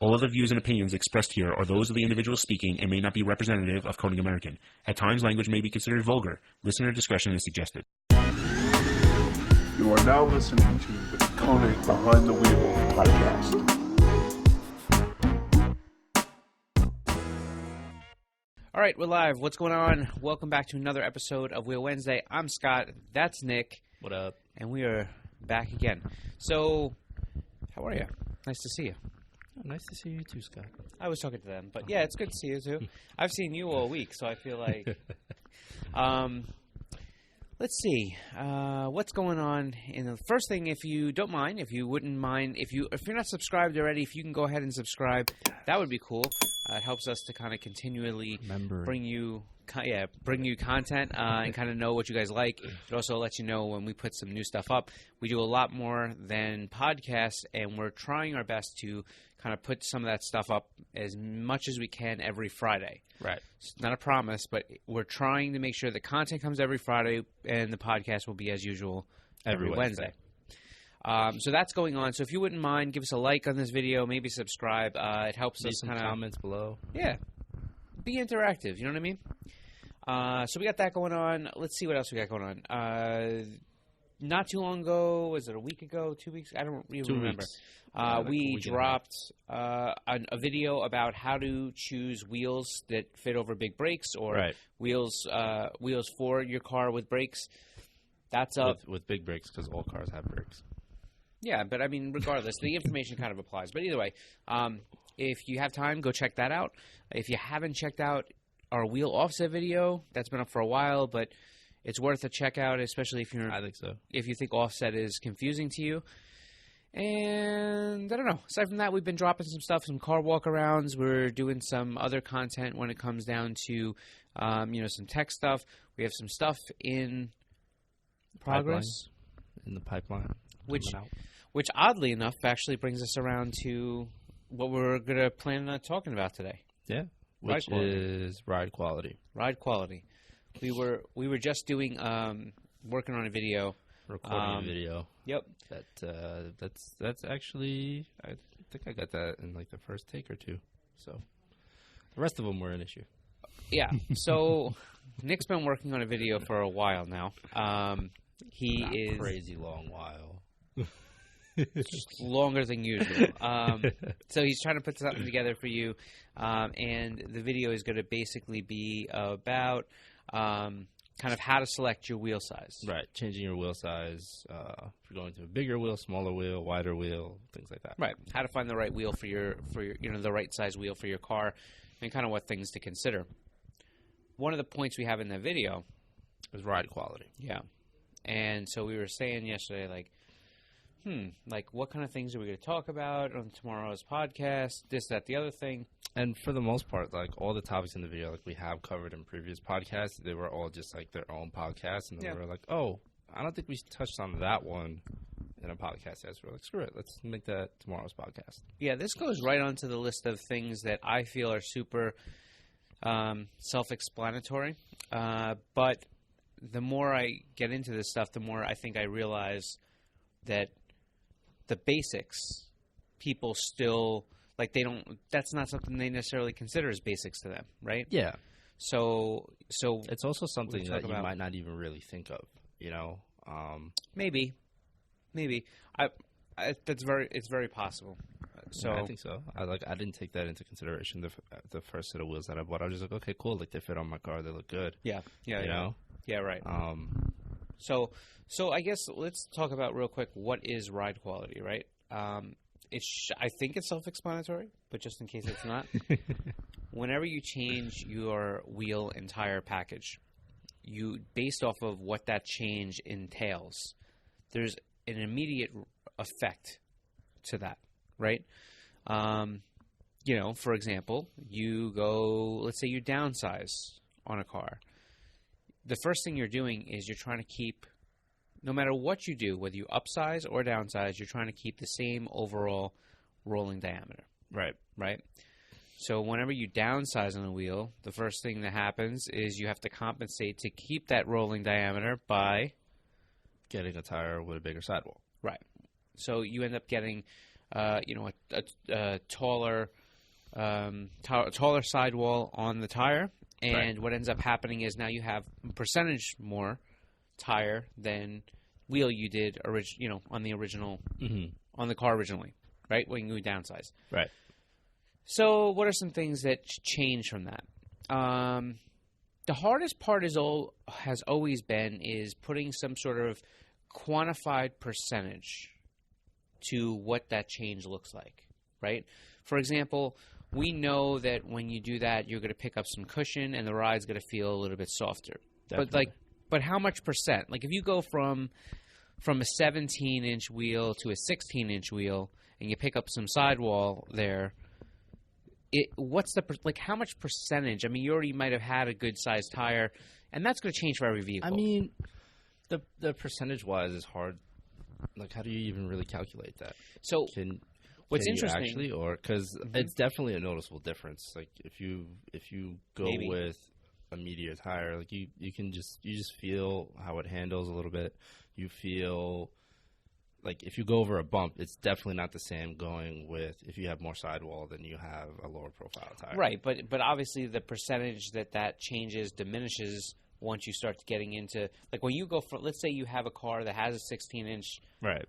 All of the views and opinions expressed here are those of the individual speaking and may not be representative of Konig American. At times, language may be considered vulgar. Listener discretion is suggested. You are now listening to the Konig Behind the Wheel podcast. All right, we're live. What's going on? Welcome back to another episode of Wheel Wednesday. I'm Scott. That's Nick. What up? And we are back again. So, how are you? Nice to see you. Oh, nice to see you too, Scott. I was talking to them, but yeah, it's good to see you too. I've seen you all week, so I feel like... let's see. What's going on? And the first thing, if you don't mind, if you wouldn't mind, if you're not subscribed already, if you can go ahead and subscribe, that would be cool. It helps us to kind of continually bring you content and kind of know what you guys like. It also lets you know when we put some new stuff up. We do a lot more than podcasts, and we're trying our best to kind of put some of that stuff up as much as we can every Friday. Right. It's not a promise, but we're trying to make sure the content comes every Friday, and the podcast will be as usual every Wednesday. So that's going on. So if you wouldn't mind, give us a like on this video, maybe subscribe. It helps us kind of comments below. Yeah, be interactive. You know what I mean? So we got that going on. Let's see what else we got going on. Not too long ago, was it a week ago, 2 weeks? I don't even remember. We dropped a video about how to choose wheels that fit over big brakes, or wheels for your car with brakes. That's up with big brakes, because all cars have brakes. Yeah, but I mean, regardless, the information kind of applies. But either way, if you have time, go check that out. If you haven't checked out our wheel offset video, that's been up for a while, but it's worth a check out, especially if you're. I think so. If you think offset is confusing to you. And I don't know. Aside from that, we've been dropping some stuff, some car walkarounds. We're doing some other content when it comes down to, some tech stuff. We have some stuff in progress. In the pipeline. Which oddly enough actually brings us around to what we're going to plan on talking about today. Yeah. Which is ride quality. Ride quality. We were just doing working on a video. Recording a video. Yep. That's actually, I think I got that in like the first take or two. So the rest of them were an issue. Yeah. So Nick's been working on a video for a while now. He is crazy long while. Just longer than usual. So he's trying to put something together for you, and the video is going to basically be about kind of how to select your wheel size. Right, changing your wheel size. If you're going to a bigger wheel, smaller wheel, wider wheel, things like that. Right, how to find the right wheel for your the right size wheel for your car, and kind of what things to consider. One of the points we have in the video is ride quality. Yeah, and so we were saying yesterday, like what kind of things are we going to talk about on tomorrow's podcast, this, that, the other thing. And for the most part, like all the topics in the video, like we have covered in previous podcasts, they were all just like their own podcasts. And then we were like, oh, I don't think we touched on that one in a podcast. So we're like, screw it, let's make that tomorrow's podcast. Yeah, this goes right onto the list of things that I feel are super self-explanatory. But the more I get into this stuff, the more I think I realize that the basics, people still, like, they don't, that's not something they necessarily consider as basics to them, right? Yeah. So it's also something that you might not even really think of, you know? Maybe. It's very possible. So yeah, I think so. I didn't take that into consideration. The first set of wheels that I bought, I was just like, okay, cool. Like, they fit on my car. They look good. Yeah. You know? Yeah, right. So I guess let's talk about real quick what is ride quality, right? I think it's self-explanatory, but just in case it's not, whenever you change your wheel and tire package, based off of what that change entails, there's an immediate effect to that, right? For example, let's say you downsize on a car. The first thing you're doing is you're trying to keep, no matter what you do, whether you upsize or downsize, you're trying to keep the same overall rolling diameter. Right? So whenever you downsize on a wheel, the first thing that happens is you have to compensate to keep that rolling diameter by getting a tire with a bigger sidewall. Right. So you end up getting a taller taller sidewall on the tire, and what ends up happening is now you have percentage more tire than wheel you did on the original on the car originally, right? When you downsize, Right. So what are some things that change from that? The hardest part has always been is putting some sort of quantified percentage to what that change looks like, right? For example, we know that when you do that, you're going to pick up some cushion and the ride's going to feel a little bit softer. Definitely. But how much percent? Like if you go from a 17-inch wheel to a 16-inch wheel and you pick up some sidewall there, what's how much percentage? I mean, you already might have had a good sized tire, and that's going to change for every vehicle. I mean, the percentage wise is hard. Like, how do you even really calculate that? So what's interesting, actually, or because it's definitely a noticeable difference. Like if you go with a Meteor tire, like you just feel how it handles a little bit. You feel like if you go over a bump, it's definitely not the same going with if you have more sidewall than you have a lower profile tire. Right, but obviously the percentage that changes diminishes once you start getting into, like when you go for, let's say you have a car that has a 16-inch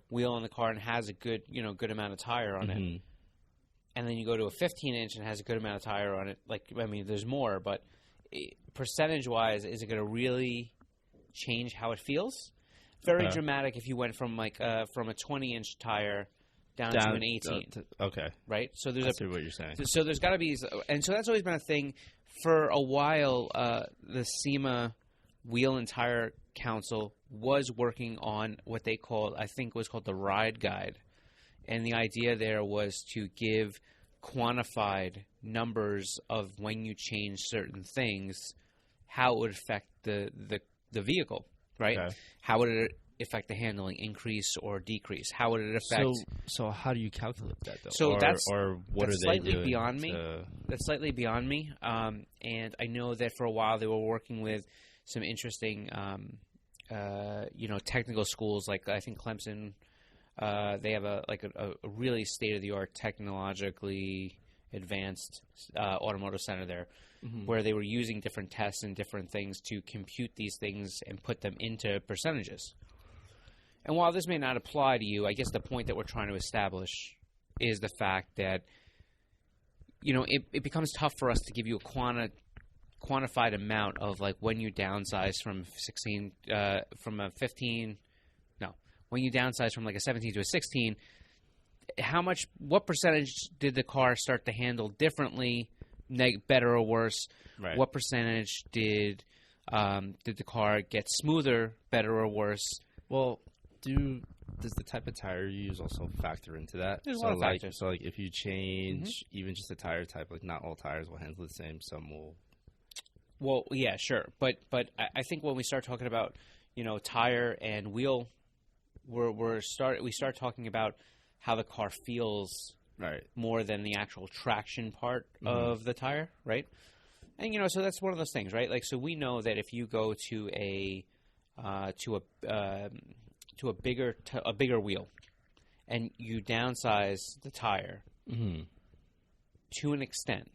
wheel on the car and has a good amount of tire on it, and then you go to a 15-inch and has a good amount of tire on it. Like, I mean, there's more, but percentage-wise, is it going to really change how it feels? Very dramatic if you went from a 20-inch tire down to an 18. Okay. Right? So I see what you're saying. So there's got to be, and so that's always been a thing. For a while, the SEMA Wheel and Tire Council was working on what they called, I think was called the Ride Guide. And the idea there was to give quantified numbers of when you change certain things, how it would affect the vehicle, right? Okay. How would it affect the handling, increase or decrease? How would it affect? So how do you calculate that, though? So that's what are they doing? Beyond me. That's slightly beyond me. And I know that for a while they were working with some interesting, technical schools. Like I think Clemson, they have a really state of the art, technologically advanced automotive center there, where they were using different tests and different things to compute these things and put them into percentages. And while this may not apply to you, I guess the point that we're trying to establish is the fact that, it becomes tough for us to give you a quantified amount of like when you downsize from when you downsize from like a 17 to a 16, what percentage did the car start to handle differently, better or worse? Right. What percentage did the car get smoother, better or worse? Well, does the type of tire you use also factor into that? There's a lot of factors. So, if you change even just the tire type, like not all tires will handle the same. Some will. Well, yeah, sure, but I think when we start talking about tire and wheel, we start talking about how the car feels, right, more than the actual traction part of the tire, right? And so that's one of those things, right? Like, so we know that if you go to a bigger wheel, and you downsize the tire to an extent,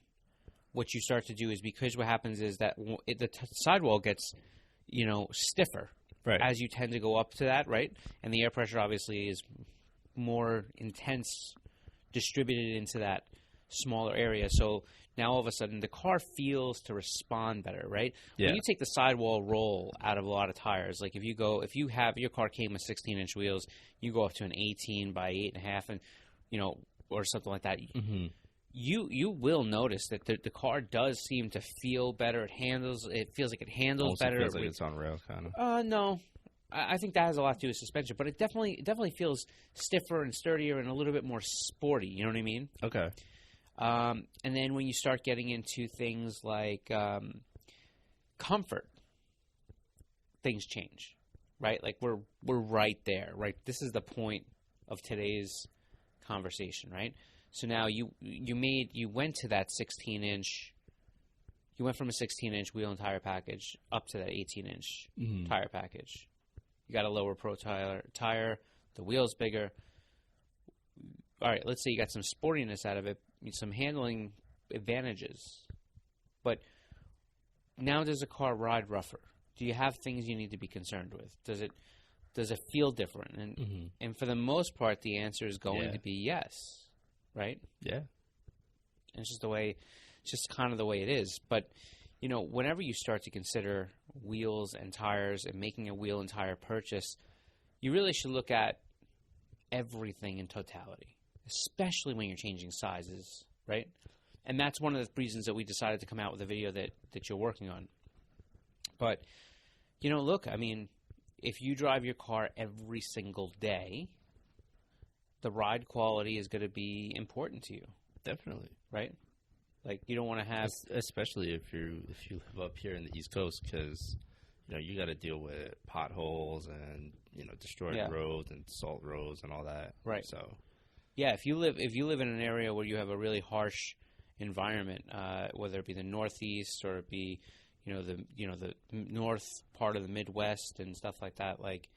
what you start to do is, because what happens is that the sidewall gets, stiffer as you tend to go up to that, right? And the air pressure obviously is more intense, distributed into that smaller area. So now all of a sudden the car feels to respond better, right? Yeah. When you take the sidewall roll out of a lot of tires, like if you have your car came with 16-inch wheels, you go up to an 18 by 8.5, and or something like that. You will notice that the car does seem to feel better. It feels like it handles also better. Feels like it's on rails, kind of. No. I think that has a lot to do with suspension, but it definitely feels stiffer and sturdier and a little bit more sporty. You know what I mean? Okay. And then when you start getting into things like comfort, things change, right? Like we're right there, right? This is the point of today's conversation, right? So now you went to that 16-inch. You went from a 16-inch wheel and tire package up to that 18-inch tire package. You got a lower pro tire. The wheel's bigger. all right, let's say you got some sportiness out of it, some handling advantages, but now does a car ride rougher? Do you have things you need to be concerned with? Does it feel different? And for the most part, the answer is going to be yes, right? Yeah. And it's just kind of the way it is. But, you know, whenever you start to consider wheels and tires and making a wheel and tire purchase, you really should look at everything in totality, especially when you're changing sizes, right? And that's one of the reasons that we decided to come out with a video that you're working on. But, you know, look, I mean, if you drive your car every single day, the ride quality is going to be important to you. Definitely. Right? Like, you don't want to have... Especially if you live up here in the East Coast, because, you know, you got to deal with potholes and, you know, destroyed roads and salt roads and all that. Right. So... Yeah, if you live in an area where you have a really harsh environment, whether it be the Northeast or it be, the north part of the Midwest and stuff like that, like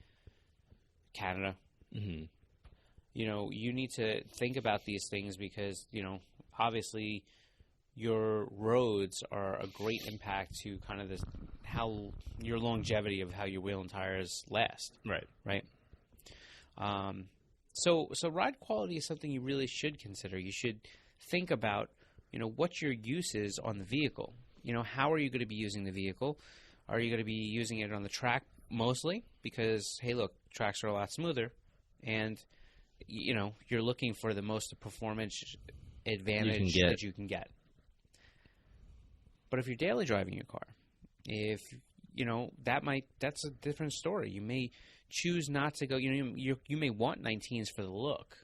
Canada, you need to think about these things because, obviously your roads are a great impact to kind of how your longevity of how your wheel and tires last. Right. So ride quality is something you really should consider. You should think about, what your use is on the vehicle. How are you going to be using the vehicle? Are you going to be using it on the track mostly? Because, hey, look, tracks are a lot smoother. And, you're looking for the most performance advantage that you can get. But if you're daily driving your car, that's a different story. You may choose not to go, you may want 19s for the look,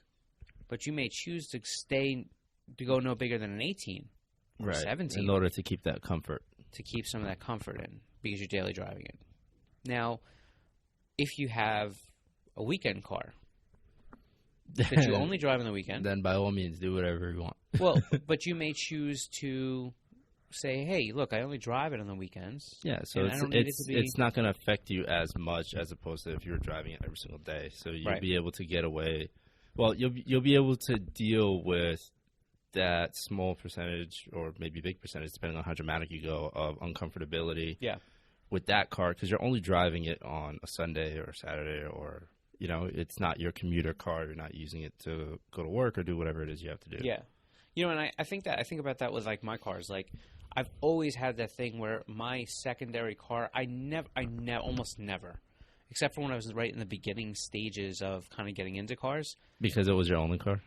but you may choose to go no bigger than an 18 or 17. In order to keep that comfort. To keep some of that comfort in because you're daily driving it. Now, if you have a weekend car that you only drive on the weekend. Then by all means, do whatever you want. Well, but you may choose to say, hey, look, I only drive it on the weekends. Yeah, so it's not going to affect you as much as opposed to if you were driving it every single day. So you'll be able to get away. Well, you'll be able to deal with that small percentage or maybe big percentage, depending on how dramatic you go, of uncomfortability with that car because you're only driving it on a Sunday or Saturday or, it's not your commuter car. You're not using it to go to work or do whatever it is you have to do. Yeah. And I think about that with, like, my cars. Like, I've always had that thing where my secondary car, I almost never, except for when I was right in the beginning stages of kind of getting into cars. Because it was your only car?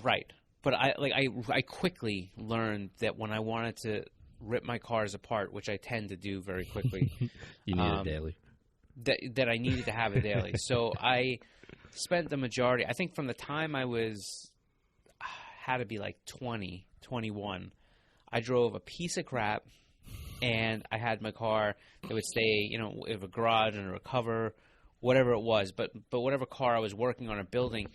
Right. But I quickly learned that when I wanted to rip my cars apart, which I tend to do very quickly. You need it daily. That I needed to have it daily. So I spent the majority, I think from the time I had to be like 20, 21, I drove a piece of crap, and I had my car that would stay, in a garage under a cover, whatever it was. But whatever car I was working on or building,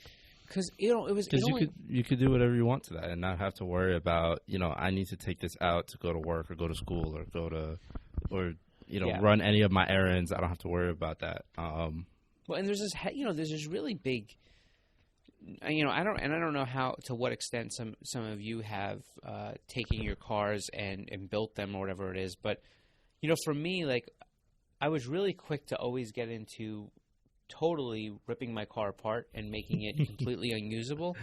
because you could do whatever you want to that and not have to worry about I need to take this out to go to work or go to school or run any of my errands. I don't have to worry about that. Well, and there's this really big. I don't know to what extent some of you have taken your cars and built them or whatever it is, but for me, like, I was really quick to always get into totally ripping my car apart and making it completely unusable,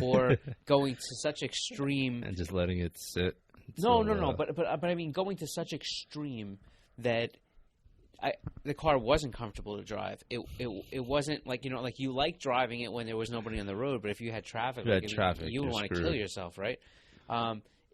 or going to such extreme and just letting it sit. No. But I mean, going to such extreme that the car wasn't comfortable to drive. It wasn't like like you like driving it when there was nobody on the road, but if you had traffic, you would want to kill yourself, right?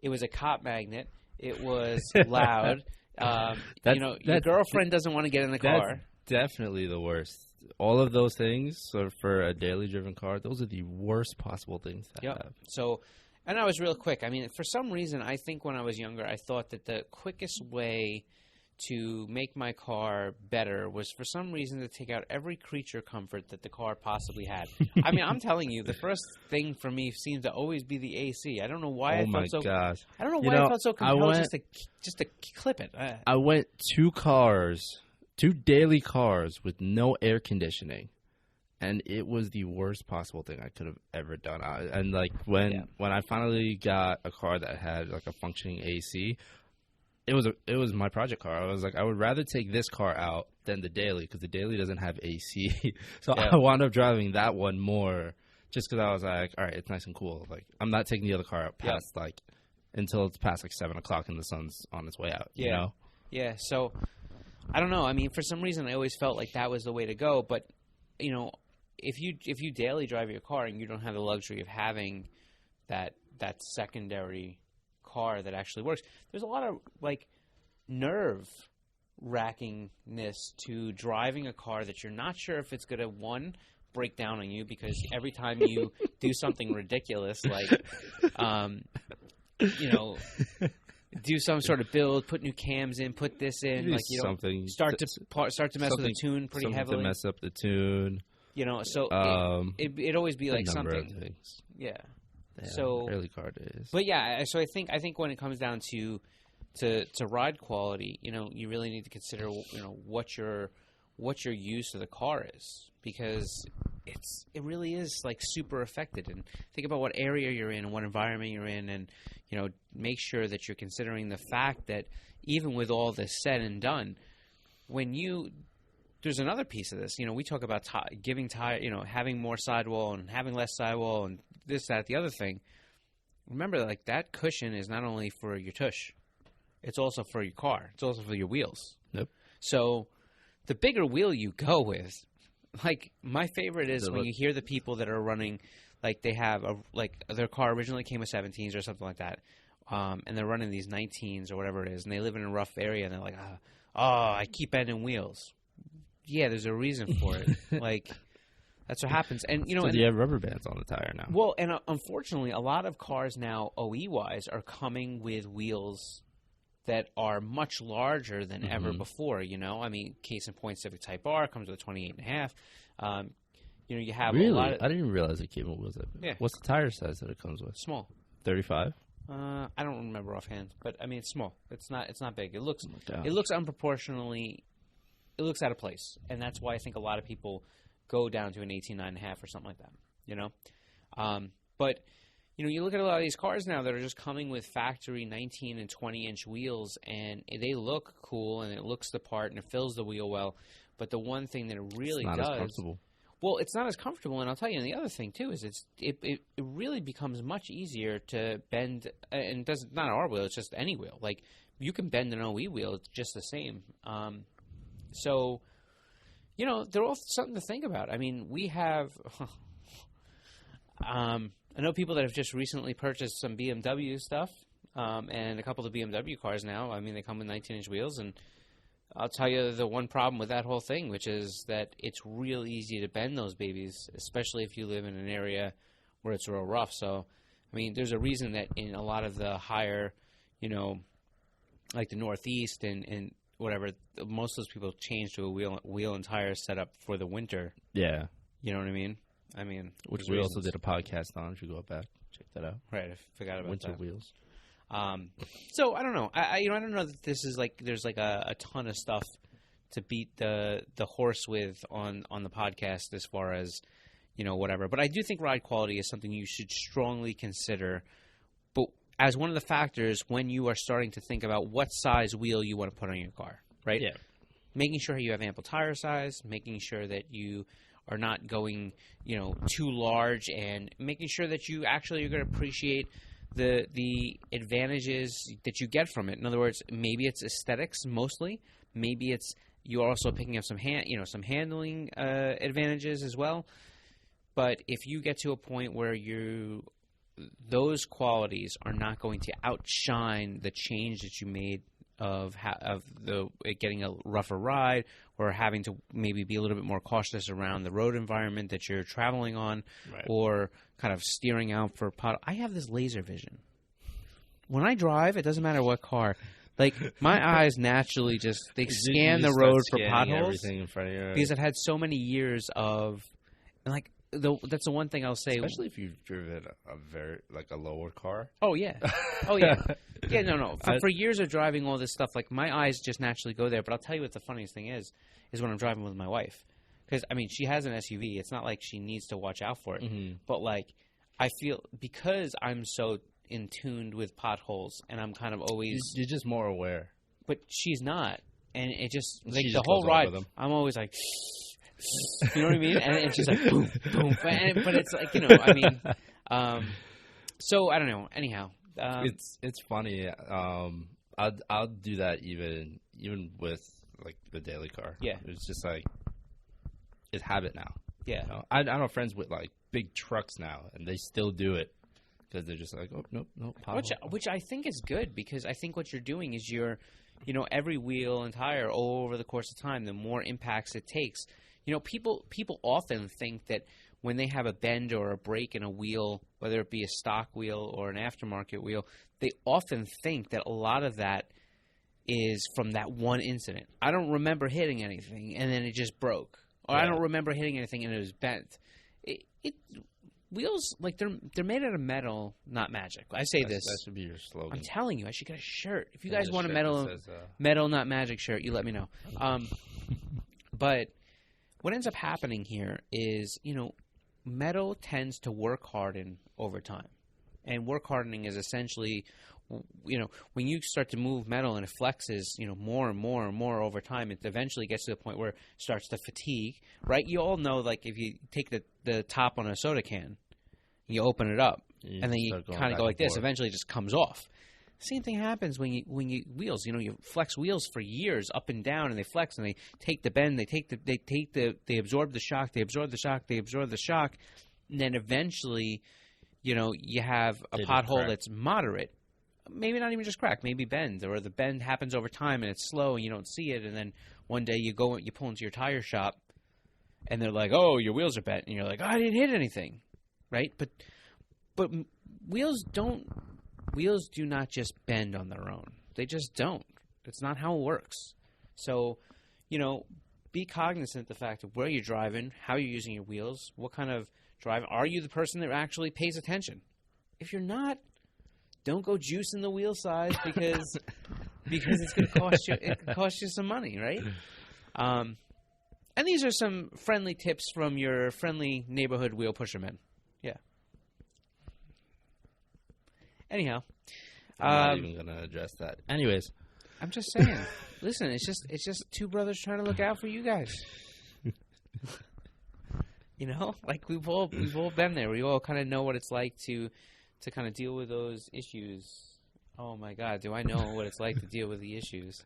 It was a cop magnet. It was loud. Your girlfriend doesn't want to get in the car. Definitely the worst. All of those things for a daily driven car, those are the worst possible things to have. So, and I was real quick. I mean, for some reason, I think when I was younger, I thought that the quickest way to make my car better was for some reason to take out every creature comfort that the car possibly had. I mean, I'm telling you, the first thing for me seemed to always be the AC. I don't know why I felt so compelled just to clip it. I went two daily cars with no air conditioning and it was the worst possible thing I could have ever done. And like when I finally got a car that had like a functioning AC, it was my project car. I was like, I would rather take this car out than the daily because the daily doesn't have AC. So I wound up driving that one more just because I was like, all right, it's nice and cool. Like I'm not taking the other car out past like until it's past like 7 o'clock and the sun's on its way out. You know? Yeah. So I don't know. I mean, for some reason, I always felt like that was the way to go. But you know, if you daily drive your car and you don't have the luxury of having that secondary car that actually works, there's a lot of like nerve wrackingness to driving a car that you're not sure if it's going to break down on you because every time you do something ridiculous like you know, do some sort of build, put new cams in, put this in, like you know, start to mess with the tune pretty heavily. To mess up the tune. You know, so it'd always be like something. Yeah. So early car days. But yeah, so I think when it comes down to ride quality, you know, you really need to consider, you know, what your use of the car is, because it really is like super affected. And think about what area you're in and what environment you're in, and you know, make sure that you're considering the fact that even with all this said and done, there's another piece of this. You know, we talk about giving tire, you know, having more sidewall and having less sidewall and this, that, the other thing. Remember, like that cushion is not only for your tush, it's also for your car. It's also for your wheels. Yep. So the bigger wheel you go with, like my favorite is when you hear the people that are running, like they have their car originally came with 17s or something like that, and they're running these 19s or whatever it is, and they live in a rough area, and they're like, I keep bending wheels. Yeah, there's a reason for it. Like, that's what happens. And you know, you have rubber bands on the tire now. Well, and unfortunately, a lot of cars now, OE-wise, are coming with wheels that are much larger than ever before. You know, I mean, case in point, Civic Type R comes with a 28.5. You know, you have a lot of... I didn't even realize it came with wheels. Yeah. What's the tire size that it comes with? Small. 35. I don't remember offhand, but I mean, it's small. It's not big. It looks unproportionally. It looks out of place, and that's why I think a lot of people go down to an 18.5 or something like that, you know? But, you know, you look at a lot of these cars now that are just coming with factory 19 and 20-inch wheels, and they look cool, and it looks the part, and it fills the wheel well, but the one thing that it really does... It's not as comfortable. Well, it's not as comfortable, and I'll tell you, and the other thing, too, is it really becomes much easier to bend, and it's not our wheel, it's just any wheel. Like, you can bend an OE wheel, it's just the same. So, you know, they're all something to think about. I mean, we have, I know people that have just recently purchased some BMW stuff, and a couple of BMW cars now. I mean, they come with 19-inch wheels, and I'll tell you the one problem with that whole thing, which is that it's real easy to bend those babies, especially if you live in an area where it's real rough. So, I mean, there's a reason that in a lot of the higher, you know, like the Northeast and whatever, most of those people change to a wheel and tire setup for the winter. Yeah. You know what I mean? I mean, which we also did a podcast on. If you go back, check that out. Right, I forgot about winter that. Wheels. So I don't know. I don't know that this is like there's like a ton of stuff to beat the horse with on the podcast as far as, you know, whatever. But I do think ride quality is something you should strongly consider. But as one of the factors when you are starting to think about what size wheel you want to put on your car, right? Yeah. Making sure you have ample tire size, making sure that you are not going, you know, too large, and making sure that you actually are going to appreciate the advantages that you get from it. In other words, maybe it's aesthetics mostly. Maybe it's you're also picking up some handling advantages as well. But if you get to a point where those qualities are not going to outshine the change that you made of getting a rougher ride, or having to maybe be a little bit more cautious around the road environment that you're traveling on, right, or kind of steering out for I have this laser vision. When I drive, it doesn't matter what car. Like, my eyes naturally they scan the road for potholes. Everything in front of you. Because I've had so many years of, like, that's the one thing I'll say. Especially if you've driven a lower car. Oh, yeah. Oh, yeah. Yeah, no. For years of driving all this stuff, like, my eyes just naturally go there. But I'll tell you what the funniest thing is when I'm driving with my wife. because I mean she has an SUV. It's not like she needs to watch out for it. Mm-hmm. But like I feel because I'm so in tuned with potholes, and I'm kind of always. You're just more aware. But she's not, and it just like She the just whole goes ride. over them. I'm always like, you know what I mean? And it's just like boom, boom. But it's like I mean, so I don't know. Anyhow, it's funny. I'll do that even with like the daily car. Yeah. It's just like it's habit now. yeah. You know? I know friends with like big trucks now, and they still do it because they're just like, oh nope, pothole. Which I think is good because I think what you're doing is every wheel and tire over the course of time, the more impacts it takes. People often think that when they have a bend or a break in a wheel, whether it be a stock wheel or an aftermarket wheel, they often think that a lot of that is from that one incident. I don't remember hitting anything, and then it just broke. Or I don't remember hitting anything, and it was bent. Wheels, like, they're made out of metal, not magic. I say this. That should be your slogan. I'm telling you, I should get a shirt. If you And guys a want a shirt that says, metal, not magic shirt, you let me know. But what ends up happening here is, metal tends to work harden over time. And work hardening is essentially, when you start to move metal and it flexes, more and more and more over time, it eventually gets to the point where it starts to fatigue, right? You all know, like, if you take the top on a soda can, you open it up, and then you kind of go like this, eventually it just comes off. Same thing happens when you wheels. You flex wheels for years up and down, and they flex and they take the bend, they absorb the shock, they absorb the shock, and then eventually, you have a pothole that's moderate, maybe not even just crack, maybe bend, or the bend happens over time and it's slow and you don't see it, and then one day you pull into your tire shop, and they're like, "Oh, your wheels are bent," and you're like, "Oh, I didn't hit anything," right? But wheels do not just bend on their own. They just don't. It's not how it works. So, be cognizant of the fact of where you're driving, how you're using your wheels, what kind of drive. Are you the person that actually pays attention? If you're not, don't go juicing the wheel size because it's going to cost you some money, right? And these are some friendly tips from your friendly neighborhood wheel pusherman. Yeah. Anyhow, I'm not even gonna address that. Anyways, I'm just saying. Listen, it's just two brothers trying to look out for you guys. Like we've all been there. We all kind of know what it's like to kind of deal with those issues. Oh my God, do I know what it's like to deal with the issues?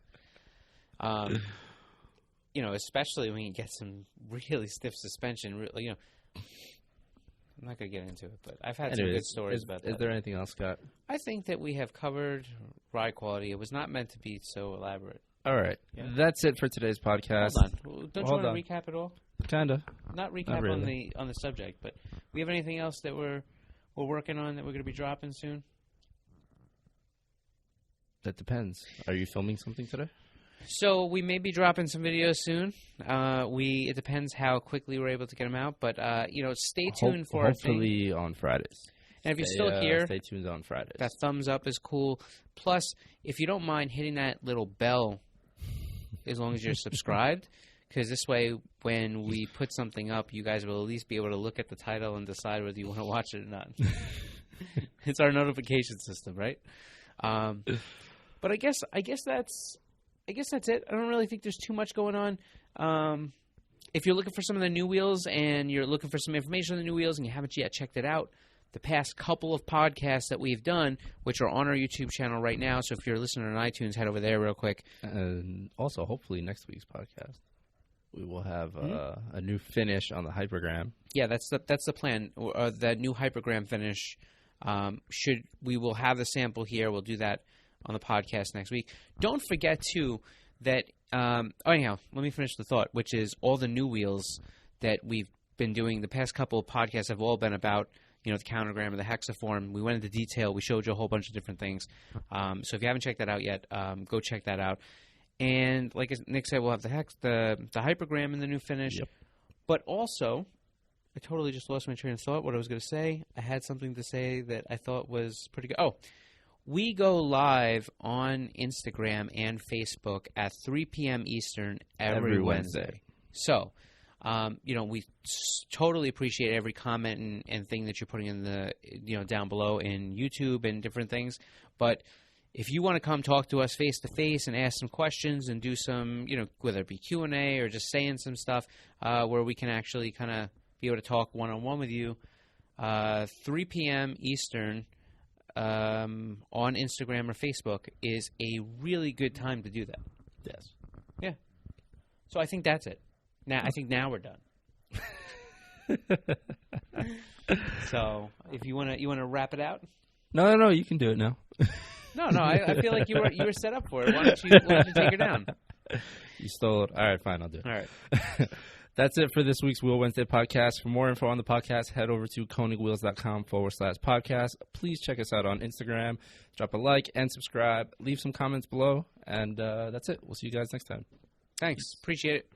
Especially when you get some really stiff suspension. I'm not going to get into it, but I've had some good stories about that. Is there anything else, Scott? I think that we have covered ride quality. It was not meant to be so elaborate. All right. Yeah. That's it for today's podcast. Hold on. Don't you want to recap it all? Kinda. Not recap on the subject, but we have anything else that we're working on that we're going to be dropping soon? That depends. Are you filming something today? So we may be dropping some videos soon. It depends how quickly we're able to get them out, but stay tuned for hopefully on Fridays. And if you're still here, stay tuned on Fridays. That thumbs up is cool. Plus, if you don't mind hitting that little bell, as long as you're subscribed, because this way, when we put something up, you guys will at least be able to look at the title and decide whether you want to watch it or not. It's our notification system, right? But I guess that's it. I don't really think there's too much going on. If you're looking for some of the new wheels and you're looking for some information on the new wheels and you haven't yet checked it out, the past couple of podcasts that we've done, which are on our YouTube channel right now, so if you're listening on iTunes, head over there real quick. And also, hopefully, next week's podcast, we will have a new finish on the hypergram. Yeah, that's the plan. That new hypergram finish, we will have the sample here. We'll do that on the podcast next week. Don't forget, too, that anyhow, let me finish the thought, which is all the new wheels that we've been doing. The past couple of podcasts have all been about, the countergram or the hexaform. We went into detail. We showed you a whole bunch of different things. So if you haven't checked that out yet, go check that out. And like Nick said, we'll have the hypergram in the new finish. Yep. But also, I totally just lost my train of thought, what I was going to say. I had something to say that I thought was pretty good. Oh, we go live on Instagram and Facebook at 3 p.m. Eastern every Wednesday. So We totally appreciate every comment and thing that you're putting in the down below in YouTube and different things. But if you want to come talk to us face to face and ask some questions and do some, whether it be Q&A or just saying some stuff where we can actually kind of be able to talk one-on-one with you, 3 p.m. Eastern on Instagram or Facebook is a really good time to do that. Yes. Yeah. So I think that's it. I think now we're done. So if you want to wrap it out? No, you can do it now. No, I feel like you were set up for it. Why don't you take her down? You stole it. All right, fine, I'll do it. All right. That's it for this week's Wheel Wednesday podcast. For more info on the podcast, head over to konigwheels.com/podcast. Please check us out on Instagram. Drop a like and subscribe. Leave some comments below. And that's it. We'll see you guys next time. Thanks. Appreciate it.